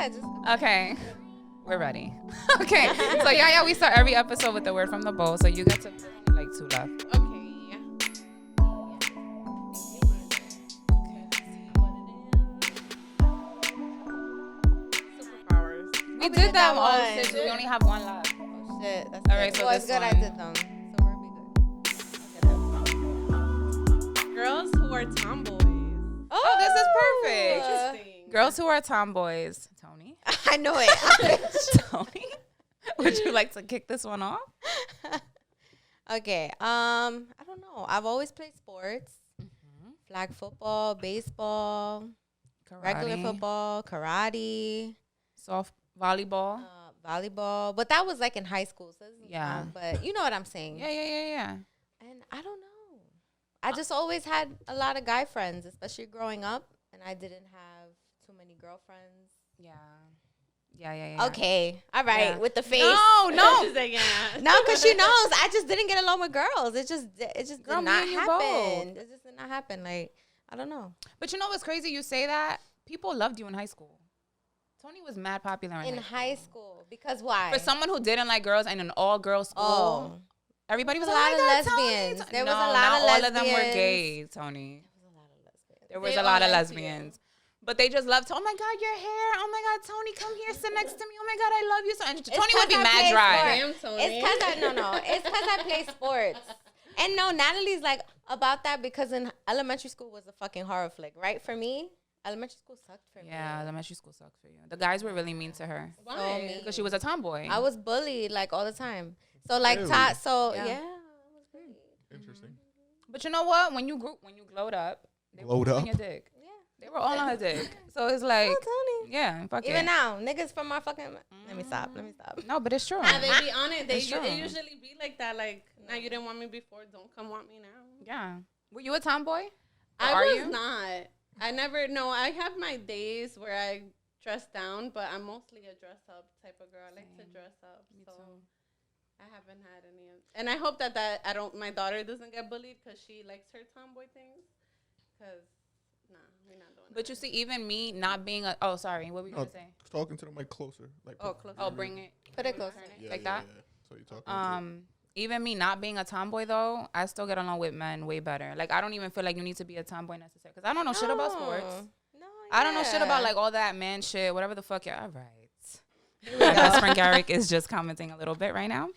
Yeah, just Okay. We're ready. Okay. So yeah, we start every episode with the word from the bowl. So you get to pick like 2 left. Okay. Superpowers. We did that that all one. since we only have 1 left. oh shit. That's All right, good. so well, it's this good I one. did them. So we'll be good. Girls who are tomboys. Oh, this is perfect. Interesting. Girls who are tomboys. Tony. I know it. Tony. Would you like to kick this one off? Okay. I don't know. I've always played sports. Flag football, baseball, regular football, karate, soft volleyball. volleyball. But that was like in high school. So this doesn't Yeah. count, but you know what I'm saying. Yeah. And I don't know. I just always had a lot of guy friends, especially growing up. And I didn't have too many girlfriends. Yeah. Okay. All right. Yeah. With the face. No. She's like, yeah. No, because she knows. I just didn't get along with girls. It just Girl, did me not and you happen. both. It just did not happen. Like, I don't know. But you know what's crazy? You say that. People loved you in high school. Tony was mad popular In high school. Because why? For someone who didn't like girls and an all-girls school, everybody was a like, lot oh of my God, lesbians. Tony. There was No, a lot not of all of them were lesbians. gay, Tony. There was They a lot are of lesbians. lesbians. But they just loved, oh my God, your hair. Oh my God, Tony, come here, sit next to me. Oh my God, I love you. So, and Tony would be 'cause I mad play dry. Damn, Tony. It's because It's because I play sports. And no, Natalie's like about that because in elementary school was a fucking horror flick, right? For me, elementary school sucked for me. Yeah, elementary school sucked for you. The guys were really mean to her. So Why? mean. Because she was a tomboy. I was bullied like all the time. So like Really? yeah. Yeah. I was bullied. Interesting. But you know what? When you glowed up, they were Glowed all on up? your dick. Yeah. They were all on her dick. So it's like, Oh, Tony. yeah, fuck Even it. now, niggas from our fucking. Let me stop. No, but it's true. Nah, they be on it. It's true. It usually be like that. Like, now you didn't want me before, don't come want me now. Yeah. Were you a tomboy? I Are was you? not. I never. No, I have my days where I dress down, but I'm mostly a dress up type of girl. I like to dress up. Me so too. I haven't had any of. And I hope that I don't. My daughter doesn't get bullied because she likes her tomboy things. Because nah, we're not doing. But you see, even me not being a. Oh, sorry. What were you Oh, gonna say? Talking to the mic closer. Like Oh, closer. Oh, bring it. Put it closer. Like that? Yeah. So you're talking. Even me not being a tomboy though, I still get along with men way better. Like I don't even feel like you need to be a tomboy necessarily because I don't know shit about sports. No, I don't know shit about yeah. like all that man shit, whatever the fuck. Yeah, all right. My best friend Garrick is just commenting a little bit right now.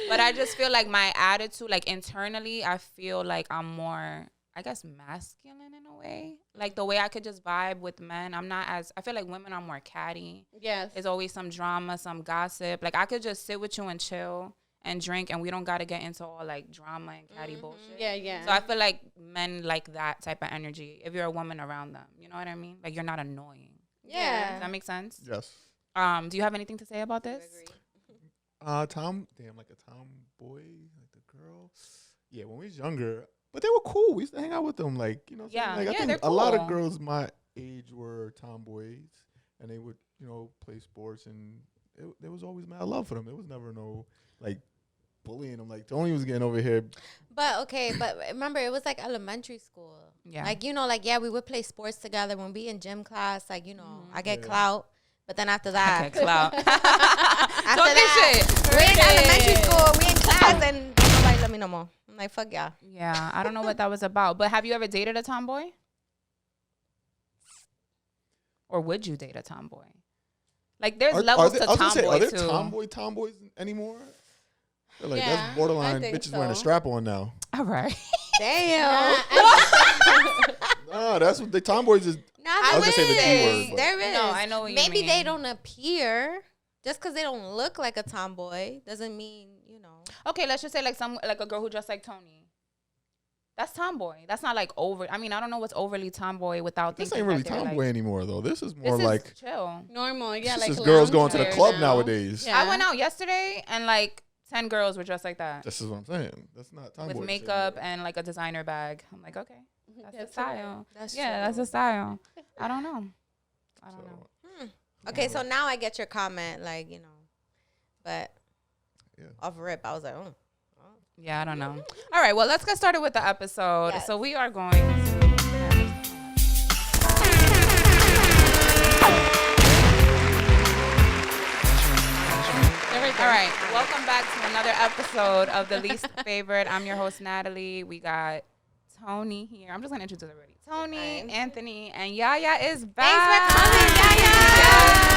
But I just feel like my attitude, like internally, I feel like I'm more, I guess, masculine in a way. Like the way I could just vibe with men. I feel like women are more catty. Yes. There's always some drama, some gossip. Like I could just sit with you and chill and drink and we don't got to get into all like drama and catty bullshit. Yeah. So I feel like men like that type of energy if you're a woman around them. You know what I mean? Like you're not annoying. Yeah. Does that make sense? Yes. Do you have anything to say about this? Like a tomboy, like the girl. Yeah, when we was younger, but they were cool. We used to hang out with them, like what I'm saying? Yeah, Like I yeah, think they're a lot of cool. girls my age were tomboys, and they would play sports, and there was always mad love for them. There was never no like bullying them. Like Tony was getting over here. But okay, but remember it was like elementary school. Yeah. Like we would play sports together when we in gym class. Like I get Yeah. clout, but then after that, Okay, clout. after Talking that, shit. we in elementary school, we in class, and nobody let me no more. I'm like, fuck y'all. Yeah, I don't know what that was about. But have you ever dated a tomboy? Or would you date a tomboy? Like there's levels to tomboy are there too. tomboys anymore? They're like Yeah, that's borderline I think bitches wearing a so. strap on now. All right. Damn. Nah, that's what the tomboys is. I was gonna say the T word, but- There is. No, I know what you Maybe mean. they don't appear. Just because they don't look like a tomboy doesn't mean, Okay, let's just say like a girl who dressed like Tony. That's tomboy. That's not like over. I mean, I don't know what's overly tomboy without This thinking ain't really that they're, tomboy like, anymore though. This is this more is like chill. Normal. Yeah. this Like is girls going to the loungewear club now. nowadays. Yeah. I went out yesterday and like 10 girls were dressed like that This is what I'm saying. That's not tomboy. with makeup and like a designer bag. I'm like, okay, that's the That's style. That's Yeah, true. that's the style. I don't know. I don't know. Okay, so now I get your comment, but Yeah. off rip, I was like, oh. Yeah, I don't know. All right, well, let's get started with the episode. Yes. So we are going to... right. Welcome back to another episode of The Least Favorite. I'm your host, Natalie. We got Toni here. I'm just going to introduce everybody. Toni, Anthony, and Yaya is back. Thanks for coming, Yaya.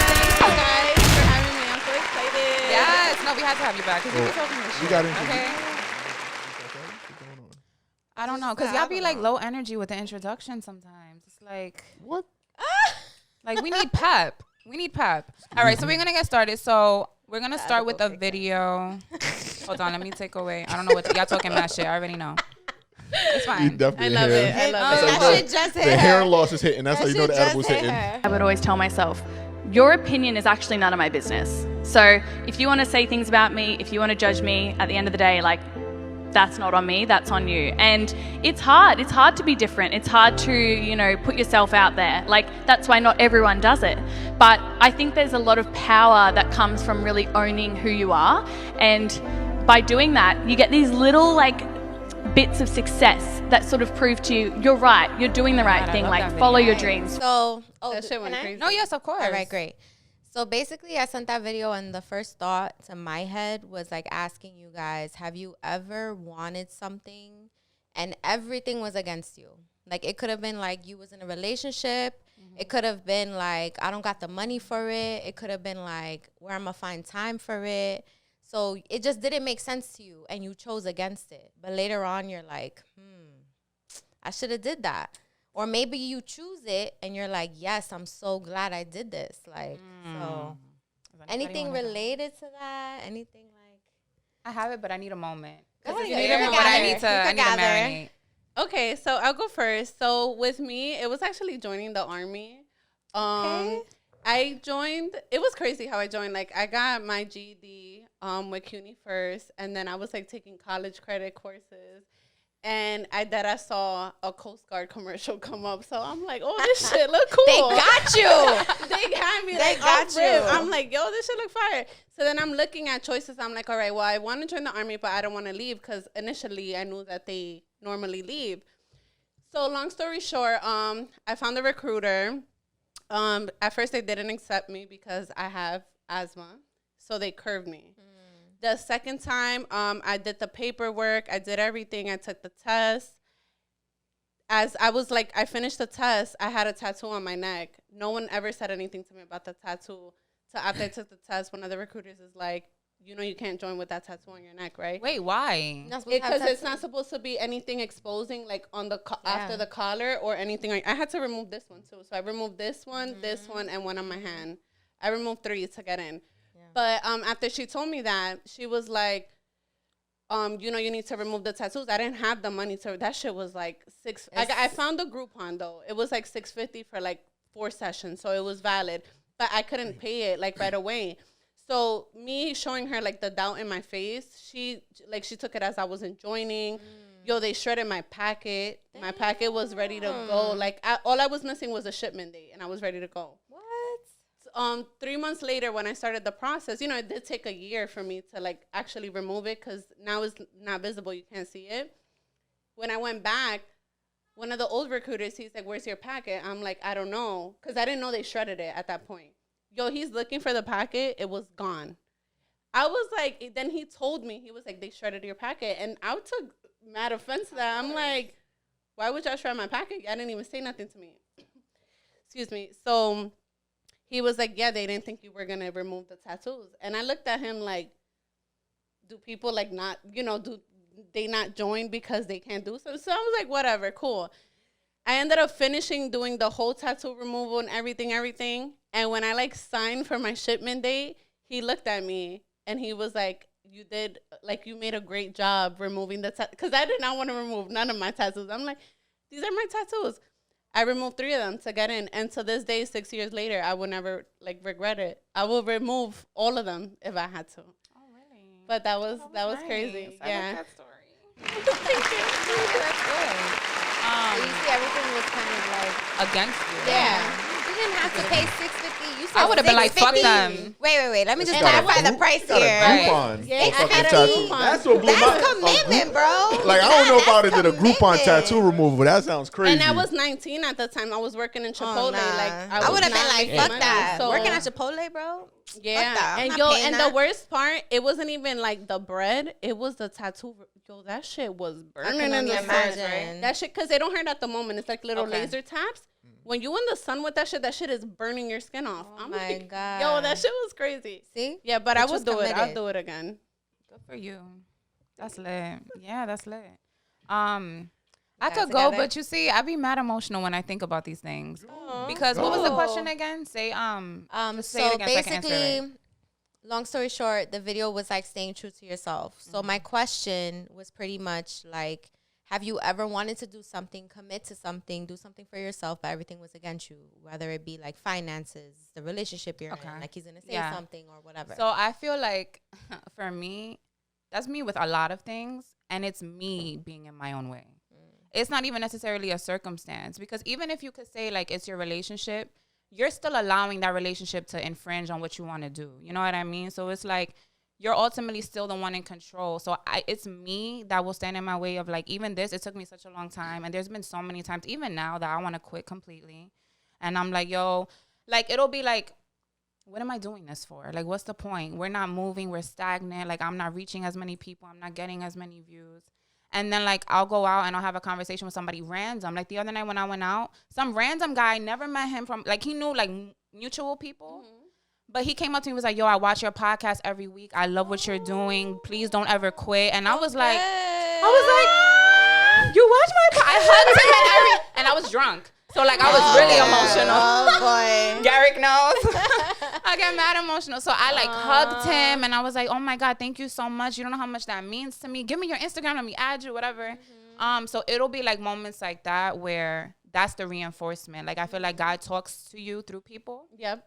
Thank you guys for having me. I'm so excited. Yes. No, we had to have you back because you be talking this shit. We got into Okay. What's going on? I don't know because y'all be like low energy with the introduction sometimes. It's like, What? like we need pep. We need pep. All right, so we're going to get started. So we're going to start with a video. Hold on, let me take away. I don't know what y'all talking about shit. I already know. It's You fine. definitely I love hair. it. I love Oh, it. that shit just hit The her. hearing loss is hitting. That's how you know That the shit edible's just hit hitting. her. I would always tell myself, your opinion is actually none of my business. So if you want to say things about me, if you want to judge me, at the end of the day, like, that's not on me, that's on you. And it's hard. It's hard to be different. It's hard to, you know, put yourself out there. Like, that's why not everyone does it. But I think there's a lot of power that comes from really owning who you are. And by doing that, you get these little, like, bits of success that sort of prove to you, you're right, you're doing the right God, I thing, love like, that follow video. your dreams. So, That shit went can I? crazy. No, yes, of course. All right, great. So basically, I sent that video, and the first thought to my head was like asking you guys, have you ever wanted something and everything was against you? Like, it could have been like you was in a relationship. It could have been like, I don't got the money for it. It could have been like, where I'm going to find time for it. So it just didn't make sense to you, and you chose against it. But later on, you're like, I should have did that. Or maybe you choose it and you're like, yes, I'm so glad I did this. Like, so anything related to that? Anything like? I have it, but I need a moment. Go Because ahead, it's you there, can but I gather. need to, You can I need to gather. marinate. Okay, so I'll go first. So with me, it was actually joining the army. Okay. I joined. It was crazy how I joined. Like, I got my GED with CUNY first, and then I was like taking college credit courses. And I saw a Coast Guard commercial come up, so I'm like, "Oh, this shit look cool." They got you. They got me. They Like, got off rip. you. I'm like, "Yo, this shit look fire." So then I'm looking at choices. I'm like, "All right, well, I want to join the army, but I don't want to leave because initially I knew that they normally leave." So long story short, I found a recruiter. At first they didn't accept me because I have asthma, so they curved me. The second time, I did the paperwork. I did everything. I took the test. As I was like, I finished the test. I had a tattoo on my neck. No one ever said anything to me about the tattoo. So after I took the test, one of the recruiters is like, you know, you can't join with that tattoo on your neck, right? Wait, why? Because it's not supposed to be anything exposing, like on the after Yeah. the collar or anything. Like, I had to remove this one too. So I removed this one, and one on my hand. I removed 3 to get in. But after she told me that, she was like, you know, you need to remove the tattoos. I didn't have the money to. That shit was like I found a Groupon though. It was like $650 for like 4 sessions, so it was valid. But I couldn't pay it like right away. So me showing her like the doubt in my face, she took it as I wasn't joining. Yo, they shredded my packet. Damn. My packet was ready to go. Like all I was missing was a shipment date, and I was ready to go. What? 3 months later, when I started the process, you know, it did take a year for me to like actually remove it because now it's not visible. You can't see it. When I went back, one of the old recruiters, he's like, "Where's your packet?" I'm like, "I don't know," because I didn't know they shredded it at that point. Yo, he's looking for the packet. It was gone. I was like, then he told me, he was like, "They shredded your packet," and I took mad offense to that. I'm like, why would y'all shred my packet? I didn't even say nothing to me. Excuse me. So he was like, yeah, they didn't think you were going to remove the tattoos. And I looked at him like, do people like not, you know, do they not join because they can't do so? So I was like, whatever, cool. I ended up finishing doing the whole tattoo removal and everything. And when I like signed for my shipment date, he looked at me and he was like, you made a great job removing the tattoos. Because I did not want to remove none of my tattoos. I'm like, these are my tattoos. I removed 3 of them to get in. And to this day, 6 years later, I will never like regret it. I will remove all of them if I had to. Oh, really? But that was nice. crazy. I Yeah. like that story. Thank you. That's good. So you see, everything was kind of like, Against you. yeah. You didn't have to pay $650. You said I would have been like, fuck 650. them. Wait. Let me just It's got a clarify the group- price it's got a here. Groupon. Yeah, for fucking I had a tattoo. Groupon. That's what blew That's my commitment, bro. Like, I don't know if I would have did a That's Groupon commitment. tattoo removal. That sounds crazy. And I was 19 at the time. I was working in Chipotle. Oh, nah. Like I would have been like, fuck money. that. So, Working at Chipotle, bro. yeah. Fuck that. I'm And not yo, paying and that. the worst part, it wasn't even like the bread. It was the tattoo. Yo, that shit was burning in only the sun. imagine. That shit, because they don't hurt at the moment. It's like little Okay. laser taps. When you in the sun with that shit is burning your skin off. Oh I'm my like, God. yo, that shit was crazy. See? Yeah, but I Bitch was would do it. I'll committed. do it again. Good for you. That's lit. Yeah, that's lit. I guys could go, together? but you see, I be mad emotional when I think about these things. Because what was the question again? Say just say it So again so I can answer basically, it. long story short, the video was like staying true to yourself. So my question was pretty much like, have you ever wanted to do something, commit to something, do something for yourself, but everything was against you, whether it be like finances, the relationship you're in, like he's gonna say Yeah. something or whatever. So I feel like for me, that's me with a lot of things, and it's me being in my own way. It's not even necessarily a circumstance, because even if you could say like it's your relationship, you're still allowing that relationship to infringe on what you want to do. You know what I mean? So it's like you're ultimately still the one in control. So it's me that will stand in my way of like, even this, it took me such a long time. And there's been so many times, even now, that I want to quit completely. And I'm like, yo, like, it'll be like, what am I doing this for? Like, what's the point? We're not moving. We're stagnant. Like, I'm not reaching as many people. I'm not getting as many views. And then, like, I'll go out and I'll have a conversation with somebody random. Like, the other night when I went out, some random guy, never met him from, like, he knew, like, mutual people. But he came up to me and was like, yo, I watch your podcast every week. I love what you're doing. Please don't ever quit. And I was like, you watch my podcast? I hugged him and I was drunk. So, like, I was really emotional. Oh boy. Garrick knows. I get mad emotional. So I like hugged him and I was like, oh my God, thank you so much. You don't know how much that means to me. Give me your Instagram. Let me add you, whatever. So it'll be like moments like that where that's the reinforcement. Like, I feel like God talks to you through people. Yep.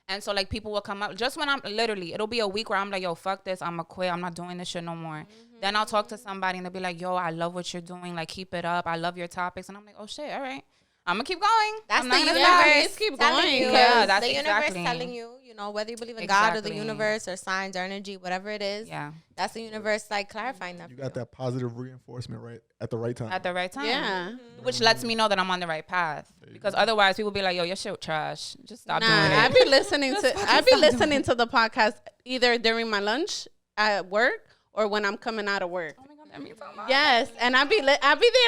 And so, like, people will come up just when I'm literally, it'll be a week where I'm like, yo, fuck this. I'm going to quit. I'm not doing this shit no more. Then I'll talk to somebody and they'll be like, yo, I love what you're doing. Like, keep it up. I love your topics. And I'm like, oh shit. All right. I'm going to keep going. That's I'm the not gonna universe. stop. Just keep telling going. you. Yeah, that's the universe exactly. telling you, you know, whether you believe in God or the Exactly. universe or signs or energy, whatever it is. Yeah. That's the universe, like, clarifying that. You for got that positive reinforcement right at the right time. At the right time. Yeah. Which lets me know that I'm on the right path. Because otherwise people be like, yo, your shit trash. Just stop doing I it. be listening to the podcast either during my lunch at work or when I'm coming out of work. Oh my God, that means so much. Yes, and I be there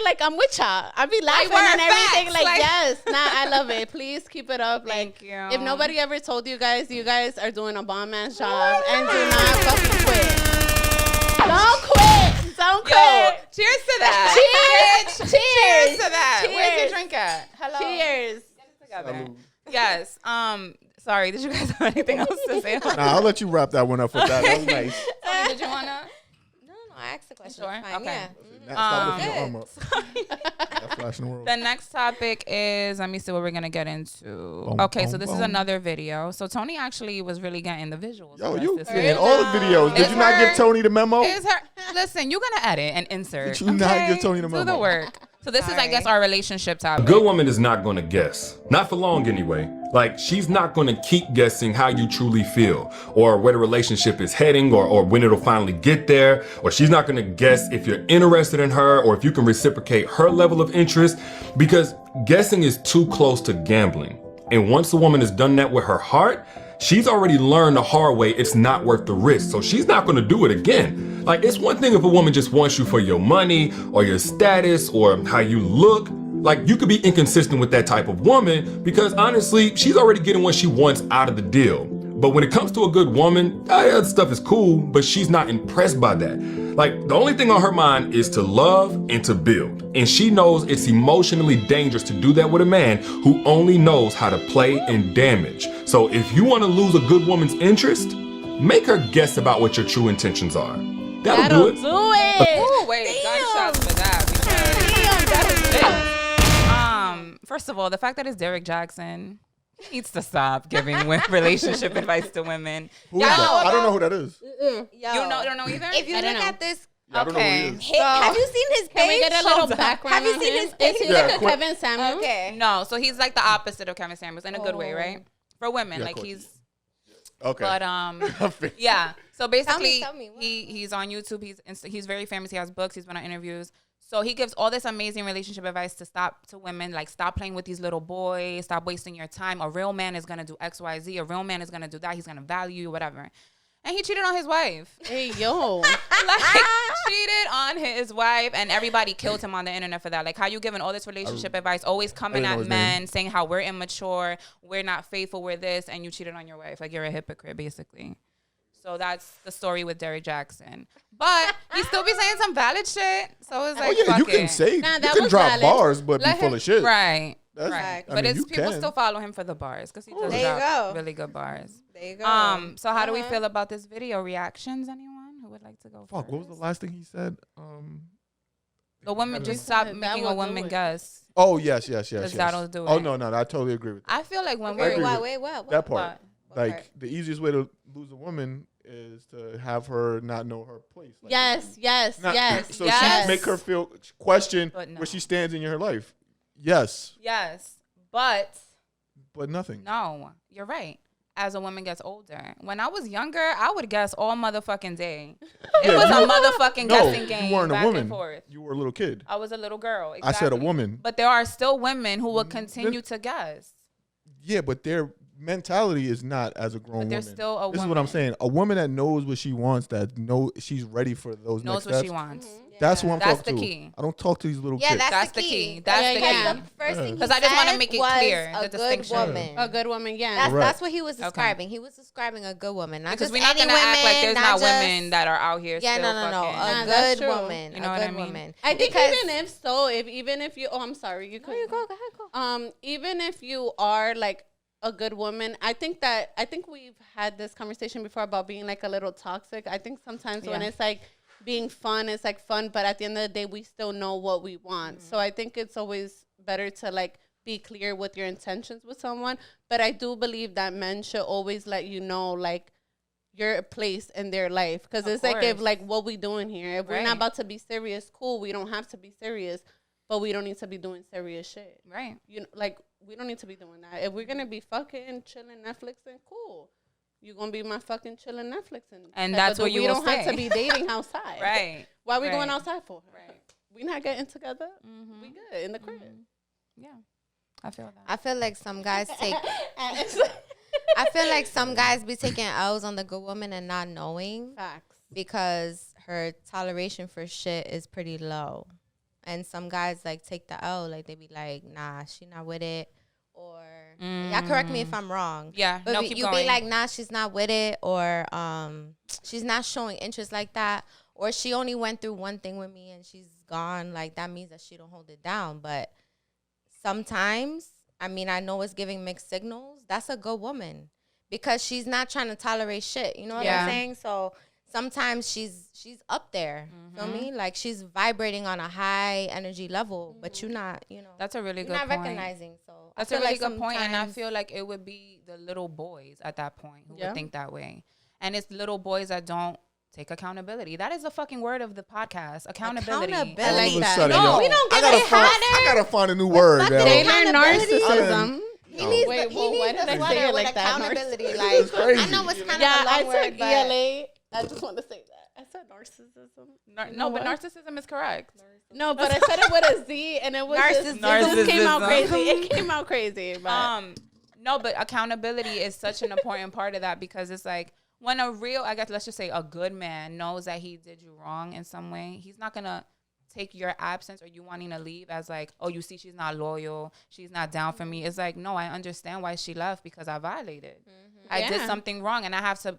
like I'm with y'all. I be laughing word and everything. facts, Like, like- yes, I love it. Please keep it up. Thank Like, you. if nobody ever told you guys are doing a bomb ass job, and do not fucking quit. Don't quit. Don't Yo, quit. cheers to that. Cheers. Cheers to that. Where's Cheers. your drink at? Hello. Cheers. Together. Yes. Sorry, did you guys have anything else to say? Nah, I'll let you wrap that one up with that. That was nice. Toni, did you wanna? No, I asked the question. Sure? It's fine. Okay. Yeah. Stop lifting your arm up. That flash in the world. The next topic is, let me see what we're gonna get into. Boom, Okay, so boom, this is boom. another video. So Toni actually was really getting the visuals. Yo, for us you this in week. all the videos. Did It's you not her- give Toni the memo? Is her? Listen, you're gonna edit and insert. Did you not okay? give Toni the Do the memo? work. So this is, I guess, Sorry. our relationship A topic. good woman is not going to guess. Not for long anyway. Like, she's not going to keep guessing how you truly feel or where the relationship is heading or when it'll finally get there. Or she's not going to guess if you're interested in her or if you can reciprocate her level of interest, because guessing is too close to gambling. And once a woman has done that with her heart, she's already learned the hard way it's not worth the risk. So she's not going to do it again. Like, it's one thing if a woman just wants you for your money or your status or how you look. Like, you could be inconsistent with that type of woman because honestly, she's already getting what she wants out of the deal. But when it comes to a good woman, that stuff is cool, but she's not impressed by that. Like, the only thing on her mind is to love and to build. And she knows it's emotionally dangerous to do that with a man who only knows how to play and damage. So if you want to lose a good woman's interest, make her guess about what your true intentions are. That'll do it. Ooh, wait, gunshots for that. First of all, the fact that it's Derek Jaxn needs to stop giving relationship advice to women. Who is that? I don't know who that is. Yo, You don't know either? If you I look don't know. at this, I don't know who he is. have you seen his page? Can we get a little Hold on. background? Have you on seen him? his page? Is he Yeah, like a quick. Kevin Samuels? Okay. No, so he's like the opposite of Kevin Samuels in a good way, right? for women. Yeah, like course. he's, Okay. but yeah. So basically, tell me, what? he's on YouTube. He's very famous. He has books. He's been on interviews. So he gives all this amazing relationship advice to women, like stop playing with these little boys, stop wasting your time. A real man is gonna do X, Y, Z. A real man is gonna do that. He's gonna value you, whatever. And he cheated on his wife. Hey, yo. Like cheated on his wife, and everybody killed him on the internet for that. Like, how you giving all this relationship advice, always coming at men, saying how we're immature, we're not faithful, we're this, and you cheated on your wife. Like, you're a hypocrite, basically. So that's the story with Derek Jaxn. But he still be saying some valid shit. So it's like, you fuck can it. say, Nah, you that can was drop valid. bars, but Let be full him- of shit. Right. That's, Right. I But mean, it's people can. still follow him for the bars because he does There you drop go. really good bars. There you go. So how do we feel about this video? Reactions, anyone who would like to go Fuck, what was the first? last thing he said? The woman just That stop would making do a woman it. guess. Oh, yes. that'll do Oh, it. no, I totally agree with that. I feel like when I we're agree with Wait, what? that part. What Like, part? the easiest way to lose a woman is to have her not know her place. Like, Yes. So Yes. she make her feel, question But no. where she stands in your life. Yes, yes, but but nothing. no, you're right. As a woman gets older, when I was younger, I would guess all motherfucking day. It Yeah, was you- a motherfucking No, guessing game. you weren't a back woman. And forth. You were a little kid. I was a little girl. I said a exactly. woman. But there are still women who will continue to guess. Yeah, but their mentality is not as a grown But they're woman. still a This is what I'm woman. saying. A woman that knows what she wants, that knows she's ready for those Knows next what steps. she wants. That's what I'm That's talking the to. key. I don't talk to these little Yeah, kids. that's the key. That's Yeah, the yeah. key. The first thing he 'Cause I just wanna said make it was clear, a the good distinction. woman. A good woman, yeah. That's Correct. what he was describing. He was describing a good woman, not Because just we're not any gonna act like women, there's not just- women that are out here. Yeah, still no. fucking- A Nah, that's good true. woman. You know a what I good mean? woman. I think Because- even if so, even if you, I'm sorry, you No, could. you go ahead, go. Even if you are like a good woman, I think we've had this conversation before about being like a little toxic. I think sometimes when Yeah. it's like being fun, it's like fun, but at the end of the day, we still know what we want. So I think it's always better to like be clear with your intentions with someone. But I do believe that men should always let you know like your place in their life, because Of it's like if course. like what we doing here. If we're Right. not about to be serious, cool. We don't have to be serious, but we don't need to be doing serious shit. Right. You know, like we don't need to be doing that. If we're gonna be fucking chilling Netflix, then cool. You're gonna be my fucking chilling Netflix, And type that's of dude. what you We will don't have say. to be dating outside. Right. Why are we going Right. outside for? Right. We not getting together. Mhm. We good in the crib. Yeah. I feel that. I feel like some guys take. I feel like some guys be taking L's on the good woman and not knowing Facts. because her toleration for shit is pretty low, and some guys like take the L, like they be like, nah, she not with it, or y'all correct me if I'm wrong. Yeah. But No, you keep be going. like, nah, she's not with it, or she's not showing interest like that, or she only went through one thing with me and she's gone. Like that means that she don't hold it down. But sometimes, I mean, I know it's giving mixed signals. That's a good woman because she's not trying to tolerate shit. You know what Yeah. I'm saying? So sometimes she's up there. Feel me? Like she's vibrating on a high energy level, but you're not. You know, That's a really you're good not point. recognizing. So That's I a feel really like good point, and I sometimes- feel like it would be the little boys at that point who Yeah. would think that way, and it's little boys that don't take accountability. That is the fucking word of the podcast. Accountability. Accountability. I like All of a that. sudden, No, yo, we don't I give gotta it find, harder. I gotta find a new word, fucking yo. They accountability. learn Accountability. narcissism. He needs Wait, the, well, he why needs did I the say sweater it with like that? accountability. It's Like crazy. I know it's kind Yeah, of a I long word, took but ELA. I just want to say that. I said narcissism. You know No, but what? narcissism is correct. No, but I said it with a Z, and it was just, Narcissism. it just came out Narcissism. crazy. It came out crazy. But No, but accountability is such an important part of that because it's like when a real, I guess, let's just say a good man knows that he did you wrong in some way, he's not going to take your absence or you wanting to leave as like, oh, you see, she's not loyal. She's not down for me. It's like, no, I understand why she left because I violated. I did Yeah. something wrong and I have to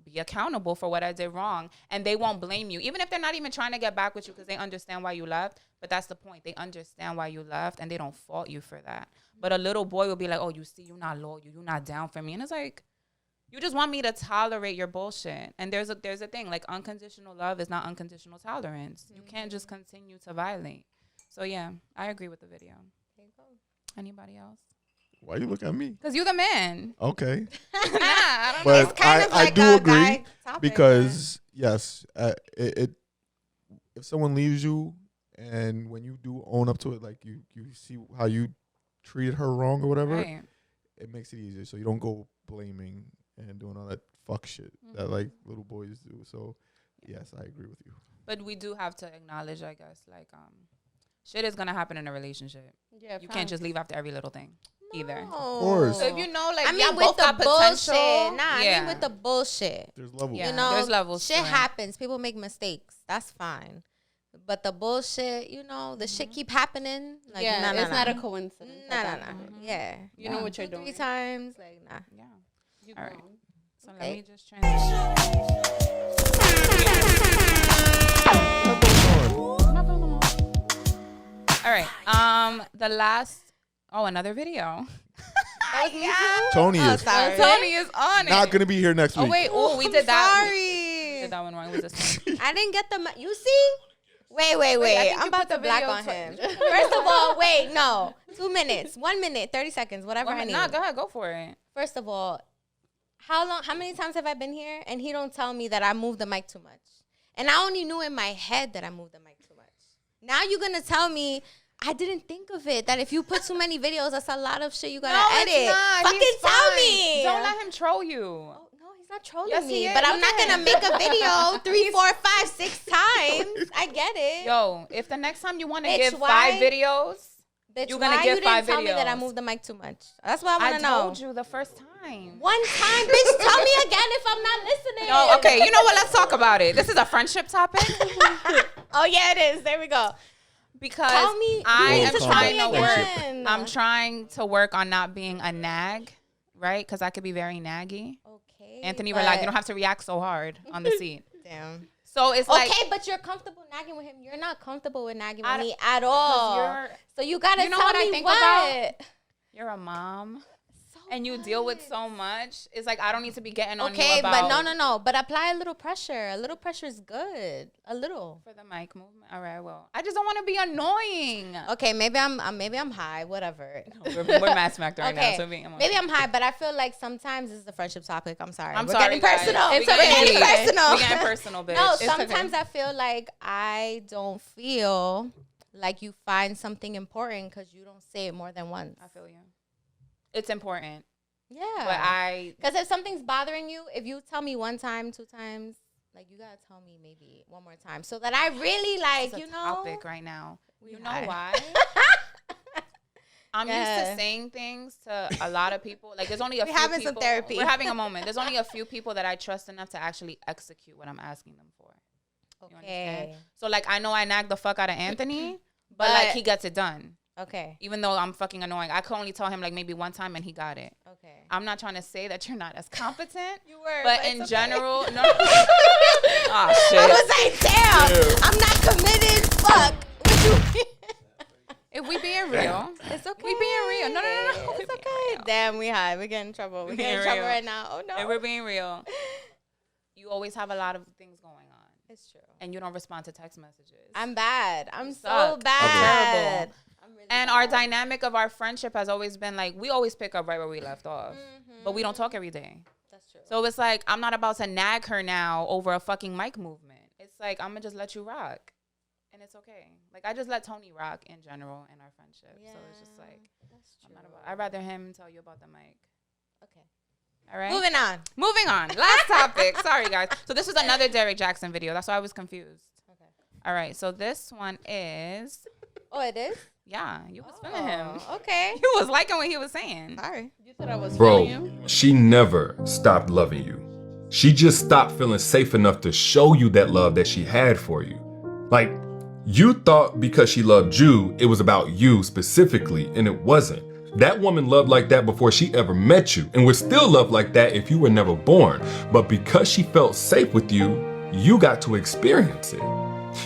be accountable for what I did wrong. And they won't blame you, even if they're not even trying to get back with you because they understand why you left. But that's the point. They understand why you left and they don't fault you for that. But a little boy will be like, oh, you see, you're not loyal. You're not down for me. And it's like, you just want me to tolerate your bullshit. And there's a thing, like unconditional love is not unconditional tolerance. You can't just continue to violate. So yeah, I agree with the video. Anybody else? Why you look at me? Because you're the man. Okay, I don't but It's kind of I like do a agree guy topic, because yes, it if someone leaves you and when you do own up to it, like you see how you treated her wrong or whatever, Right. it makes it easier. So you don't go blaming and doing all that fuck shit that like little boys do. So yes, I agree with you. But we do have to acknowledge, I guess, like shit is gonna happen in a relationship. Yeah, You can't just leave after every little thing either. Of course. So if you know, like, I mean, y'all with both the got bullshit. potential. Nah, I mean, with the bullshit. There's levels. Yeah. You know, there's levels shit to it. happens. People make mistakes. That's fine. But the bullshit, you know, the shit keep happening. Like, yeah, nah, it's nah, not nah. a coincidence. Nah, at nah, that nah. point. Yeah. You know what you're doing. 3 times. Like, nah. Yeah. You All right. grown. So Okay. let me just transition. All right. The last. Oh, another video. Tony is sorry. Tony is on it. not gonna be here next Oh week. wait. Oh, we did that. Sorry. We did that one wrong. It was this one. I didn't get the. You see? Wait. I think I'm you about put to the black video on to- him. First of all, wait, no. 2 minutes, 1 minute, 30 seconds, whatever I need. Nah, go ahead. Go for it. First of all, how many times have I been here and he don't tell me that I moved the mic too much? And I only knew in my head that I moved the mic too much. Now you're gonna tell me I didn't think of it, that if you put too many videos, that's a lot of shit you gotta edit. It's not. Fucking He's tell fine. me. Don't let him troll you. Oh, no, he's not trolling Yes, he me. is. But I'm Look not at gonna him. make a video 3, 4, 5, 6 times. I get it. Yo, if the next time you want to Bitch, give why? 5 videos, Bitch, you're gonna why give you 5 didn't tell me that I videos. moved the mic too much? That's what I want I to know. told you the first time. One time, bitch. Tell me again if I'm not listening. No, okay. You know what? Let's talk about it. This is a friendship topic Oh yeah, it is. There we go. because Tell me. I you am need to trying tell to me work. again. I'm trying to work on not being a nag, right? Because I could be very naggy. Okay. Anthony, but- relax. You don't have to react so hard on the seat. Damn. So it's like, Okay, but you're comfortable nagging with him. You're not comfortable with nagging I with me at all. you're, So you gotta You know tell what I me think what. about? you're a mom. So And you deal with what? so much. It's like I don't need to be getting on Okay, you about. but no. But apply a little pressure. A little pressure is good. A little. For the mic movement. All right, well, I just don't want to be annoying. Okay, maybe I'm high. Whatever. We're mad smacked right Okay, now. So maybe I'm high, but I feel like sometimes it's a friendship topic. I'm sorry. I'm We're sorry, getting guys. personal. It's We're getting okay. personal. We're getting personal, bitch. No, It's sometimes okay. I feel like I don't feel like you find something important because you don't say it more than once. I feel you. It's important, Yeah. but Because if something's bothering you, if you tell me 1 time, 2 times, like you gotta tell me maybe 1 more time so that I really like, it's a you know. topic right now. We You know high. why? I'm used Yeah. to saying things to a lot of people. Like there's only a We few having people. some therapy. We're having a moment. There's only a few people that I trust enough to actually execute what I'm asking them for. You understand? Okay. So like I know I nag the fuck out of Anthony, but like he gets it done. Okay. Even though I'm fucking annoying. I could only tell him like maybe 1 time and he got it. Okay. I'm not trying to say that you're not as competent. You were, But in general, no. Oh I shit. was like, damn, I'm not committed. Fuck. What you If we being real, It's okay. We being real. No. It's We being okay. real. Damn, we high. We getting in trouble. We We getting in being trouble real. right now. Oh no. if we're being real, you always have a lot of things going on, It's true. and you don't respond to text messages. I'm bad. I'm so suck. bad. Terrible. I'm really And bad. our dynamic of our friendship has always been like we always pick up right where we left off, but we don't talk every day. That's true. So it's like I'm not about to nag her now over a fucking mic movement. It's like I'm gonna just let you rock, and it's okay. Like I just let Tony rock in general in our friendship. So it's just like That's true. I'm not about. I'd rather him tell you about the mic. Okay. All right. Moving on. Last topic. Sorry, guys. So this was another Derek Jaxn video. That's why I was confused. Okay. All right. So this one is, Oh, it is? yeah, you was feeling him. Oh, okay. You was liking what he was saying. Sorry. You thought I was Bro, feeling you? she never stopped loving you. She just stopped feeling safe enough to show you that love that she had for you. Like, you thought because she loved you, it was about you specifically, and it wasn't. That woman loved like that before she ever met you, and would still love like that if you were never born. But because she felt safe with you, you got to experience it.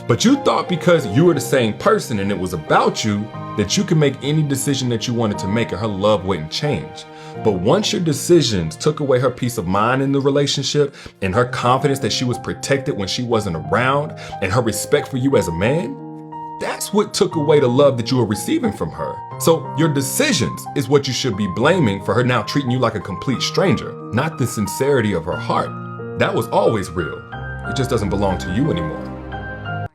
But you thought because you were the same person and it was about you, that you could make any decision that you wanted to make and her love wouldn't change. But once your decisions took away her peace of mind in the relationship and her confidence that she was protected when she wasn't around and her respect for you as a man, that's what took away the love that you were receiving from her. So your decisions is what you should be blaming for her now treating you like a complete stranger, not the sincerity of her heart. That was always real. It just doesn't belong to you anymore.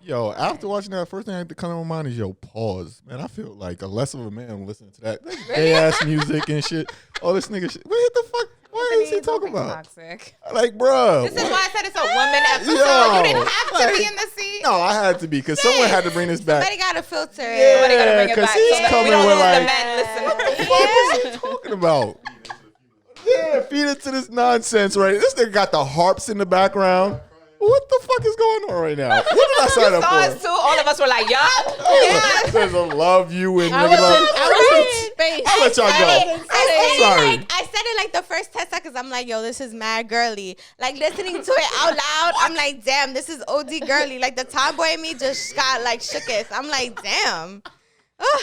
Yo, after watching that, first thing I had to come in my mind is, yo, pause. Man, I feel like a less of a man listening to that gay ass music and shit. All this nigga shit. What the fuck? What is he talking about? Toxic. Like, bro. This is why I said it's a woman episode. You didn't have to be in the seat. No, I had to be because someone had to bring this back. Somebody got to filter it. Yeah, Somebody gotta bring it 'cause back. he's So that coming we don't with lose the like, men listening. what the fuck is he talking about? Yeah, feed it to this nonsense, right? This nigga got the harps in the background. What the fuck is going on right now? What did I sign up Saw us for? too. All of us were like, yup. It says I love you and I nigga was love. in space. I'll let y'all go. I said it like the first 10 seconds. I'm like, yo, this is mad girly. Like listening to it out loud, I'm like, damn, this is OD girly. Like the tomboy in me just got like shooketh. I'm like, damn. Ugh.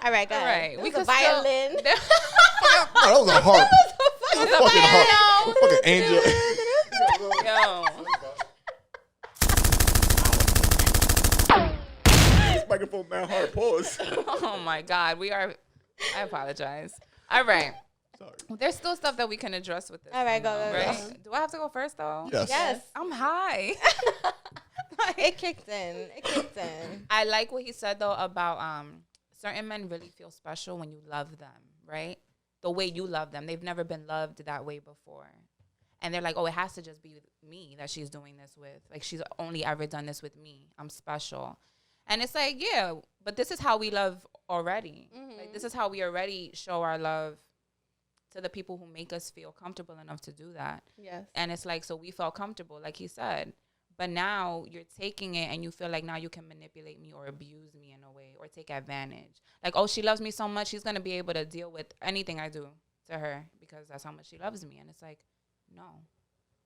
All right, go All ahead. right, we That was could a violin. No, that was a harp. That was a fucking harp. A fucking angel. Yo. This microphone man hard. Pause. Oh my God. I apologize. All right. Sorry. There's still stuff that we can address with this. All right, one, go, though, go, right? go. Do I have to go first though? Yes. Yes. I'm high. It kicked in. It kicked in. I like what he said though about certain men really feel special when you love them, right? The way you love them. They've never been loved that way before. And they're like, oh, it has to just be me that she's doing this with. Like, she's only ever done this with me. I'm special. And it's like, yeah, but this is how we love already. Mm-hmm. Like, this is how we already show our love to the people who make us feel comfortable enough to do that. Yes. And it's like, so we felt comfortable, like he said. But now you're taking it and you feel like now you can manipulate me or abuse me in a way or take advantage. Like, oh, she loves me so much, she's going to be able to deal with anything I do to her because that's how much she loves me. And it's like, no,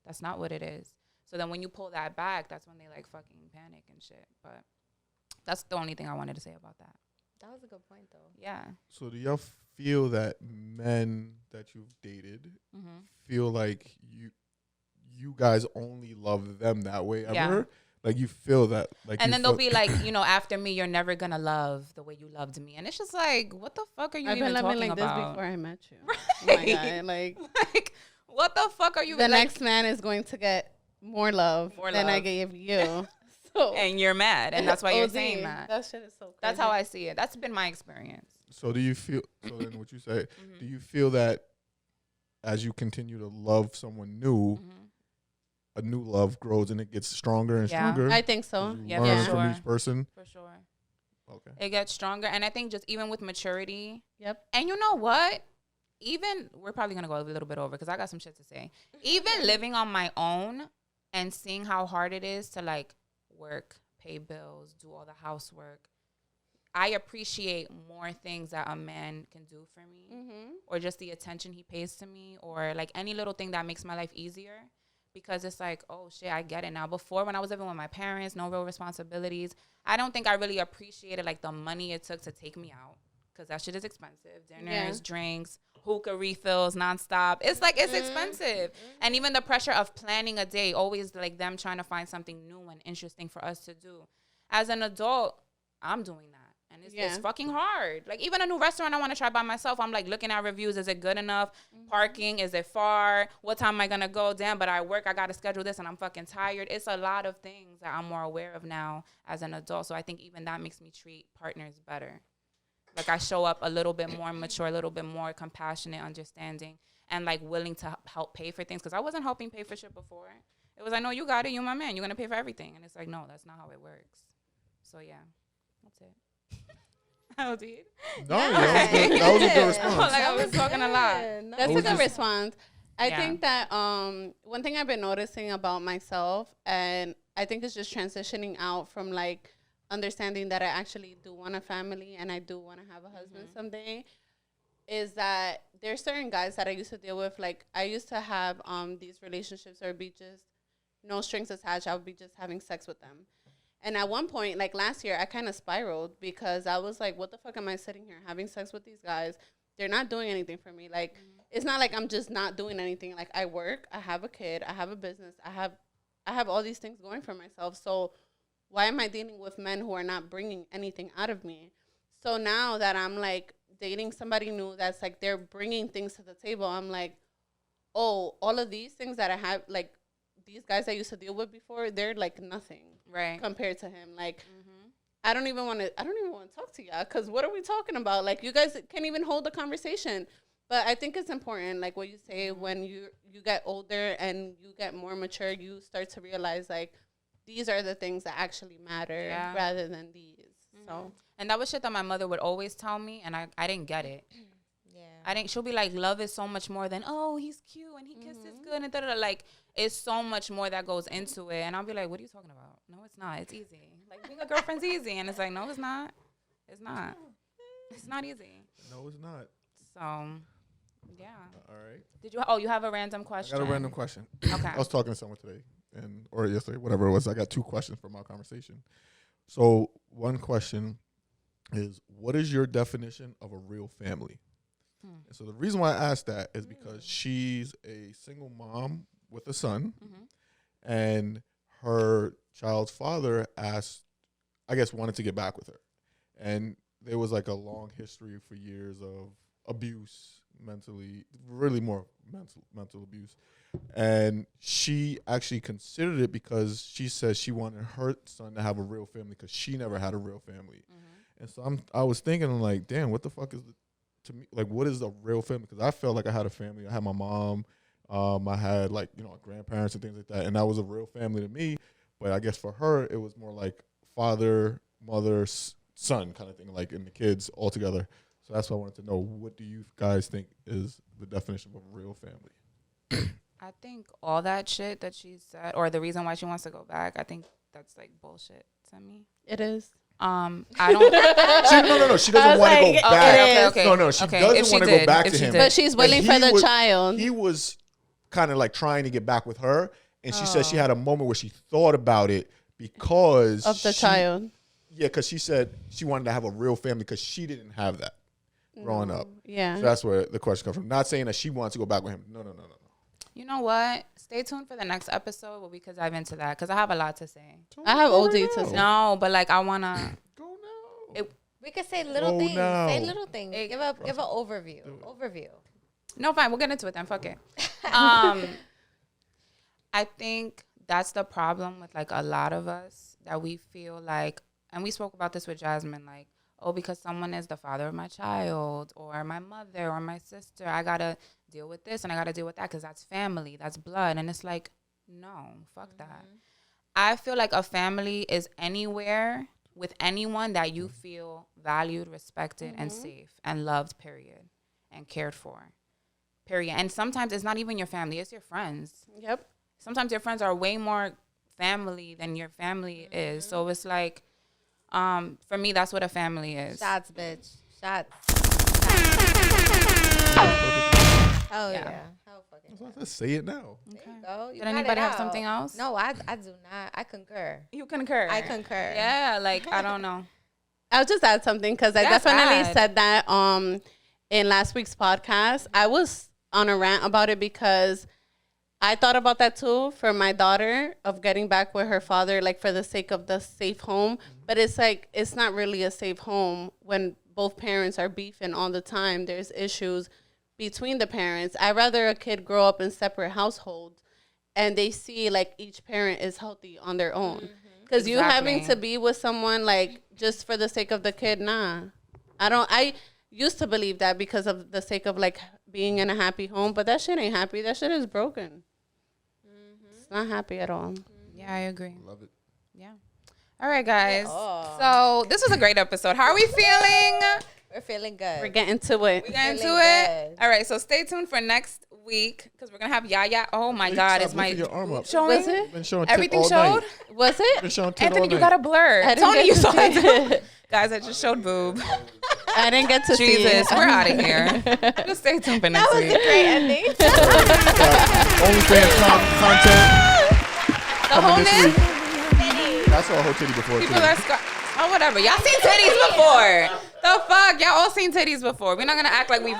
that's not what it is. So then when you pull that back, that's when they like fucking panic and shit. But that's the only thing I wanted to say about that. That was a good point, though. Yeah. So do y'all feel that men that you've dated feel like you guys only love them that way ever? Yeah. Like you feel that, like, and then they'll be like, you know, after me, you're never gonna love the way you loved me, and it's just like, what the fuck are you I've even been loving talking like about? this before I met you. Right. Oh my God, like what the fuck are you? the like, next man is going to get more love than I love. gave you. So and you're mad, and that's why you're OD, saying that. That shit is so crazy. That's how I see it. That's been my experience. So do you feel? So then, what you say? Do you feel that as you continue to love someone new, a new love grows and it gets stronger and Yeah. stronger? I think so. You Yeah, learn for from sure. each person. For sure. Okay. It gets stronger, and I think just even with maturity. Yep. And you know what? Even we're probably gonna go a little bit over because I got some shit to say. Even living on my own and seeing how hard it is to like work, pay bills, do all the housework, I appreciate more things that a man can do for me, or just the attention he pays to me, or like any little thing that makes my life easier. Because it's like, oh shit, I get it now. Before, when I was living with my parents, no real responsibilities, I don't think I really appreciated like the money it took to take me out. Because that shit is expensive. Dinners, drinks, hookah refills, nonstop. It's like, it's expensive. And even the pressure of planning a day, always like them trying to find something new and interesting for us to do. As an adult, I'm doing that. And it's fucking hard. Like, even a new restaurant I want to try by myself, I'm like looking at reviews. Is it good enough? Parking, is it far? What time am I going to go? Damn, but I work. I got to schedule this and I'm fucking tired. It's a lot of things that I'm more aware of now as an adult. So I think even that makes me treat partners better. Like, I show up a little bit more mature, a little bit more compassionate, understanding, and like willing to help pay for things. Because I wasn't helping pay for shit before. It was like, no, you got it. You my man. You're going to pay for everything. And it's like, no, that's not how it works. So yeah, that's it. How did? No, that was a good response. Like, I was talking a lot. That's a good response. I Yeah. think that one thing I've been noticing about myself, and I think it's just transitioning out from like understanding that I actually do want a family and I do want to have a husband someday, is that there's certain guys that I used to deal with. Like, I used to have these relationships where it'd be just no strings attached. I would be just having sex with them. And at one point, like last year, I kind of spiraled because I was like, what the fuck am I sitting here having sex with these guys? They're not doing anything for me. Like, it's not like I'm just not doing anything. Like, I work, I have a kid, I have a business, I have all these things going for myself. So why am I dealing with men who are not bringing anything out of me? So now that I'm like dating somebody new that's like they're bringing things to the table, I'm like, oh, all of these things that I have, like, these guys I used to deal with before, they're like nothing compared to him. Like, I don't even want to talk to y'all because what are we talking about? Like, you guys can't even hold a conversation. But I think it's important, like what you say, when you get older and you get more mature, you start to realize, like, these are the things that actually matter rather than these. So, and that was shit that my mother would always tell me, and I didn't get it. She'll be like, love is so much more than, oh, he's cute and he kisses good and da-da-da. Like, it's so much more that goes into it. And I'll be like, what are you talking about? No, it's not. It's easy. Like, being a girlfriend's easy. And it's like, no, it's not. It's not. It's not easy. No, it's not. So, yeah. All right. You have a random question? I got a random question. Okay. I was talking to someone today or yesterday, whatever it was. I got 2 questions from our conversation. So one question is, what is your definition of a real family? And so the reason why I asked that is because she's a single mom with a son, and her child's father wanted to get back with her. And there was like a long history for years of abuse, really more mental abuse. And she actually considered it because she says she wanted her son to have a real family because she never had a real family. And so I was thinking, like, damn, what the fuck is to me, like, what is a real family? Because I felt like I had a family. I had my mom. I had, like, grandparents and things like that. And that was a real family to me. But I guess for her, it was more like father, mother, son kind of thing, like, and the kids all together. So that's why I wanted to know, what do you guys think is the definition of a real family? I think all that shit that she said, or the reason why she wants to go back, I think that's, like, bullshit to me. It is. I don't. No. She doesn't want to go back. Okay. No. She doesn't want to go back to him. But she's willing for the child. He was kind of like trying to get back with her, and she said she had a moment where she thought about it because of the child. Yeah, because she said she wanted to have a real family because she didn't have that growing up. Yeah. So that's where the question comes from. Not saying that she wants to go back with him. No. You know what? Stay tuned for the next episode where we could dive into that because I have a lot to say. I have OD to say. No, but like I wanna. Go now. We could say little things. Now. Say little things. Give an overview. No, fine. We'll get into it then. Fuck it. I think that's the problem with like a lot of us, that we feel like, and we spoke about this with Jasmine, like, oh, because someone is the father of my child or my mother or my sister, I gotta deal with this and I gotta deal with that because that's family, that's blood. And it's like, no, fuck that. I feel like a family is anywhere with anyone that you feel valued, respected, and safe and loved, period, and cared for, period. And sometimes it's not even your family, it's your friends. Yep. Sometimes your friends are way more family than your family is. So it's like, for me, that's what a family is. Shots, bitch. Shots. Oh, yeah. Hell fucking. Let's say it now. There you go. Did anybody have something else? No, I do not. I concur. You concur. I concur. Yeah, like, I don't know. I'll just add something because I definitely said that in last week's podcast. I was on a rant about it because I thought about that too for my daughter, of getting back with her father, like for the sake of the safe home. But it's like, it's not really a safe home when both parents are beefing all the time. There's issues between the parents. I'd rather a kid grow up in separate households and they see like each parent is healthy on their own. Because you having to be with someone like just for the sake of the kid, nah. I used to believe that because of the sake of like being in a happy home, but that shit ain't happy. That shit is broken. It's not happy at all. Yeah, I agree. Love it. Yeah. All right, guys. So this was a great episode. How are we feeling? We're feeling good. We're getting to it. We got into Feeling it. good. All right, so stay tuned for next week because we're gonna have Yaya. Oh my God, is my your arm up. showing? Was it? Been showing Everything all showed? Night. Was it? Been showing tit Anthony, all you night. got a blur. I didn't Tony, get you to saw see it. it. Guys, I just showed boob. I didn't get to see Jesus, it. we're out of here. Just stay tuned for next week. Great ending. OnlyFans content. The wholeness. I saw a whole titty before. People too. are oh, whatever. Y'all seen titties before. The fuck? Y'all all seen titties before. We're not gonna act like we.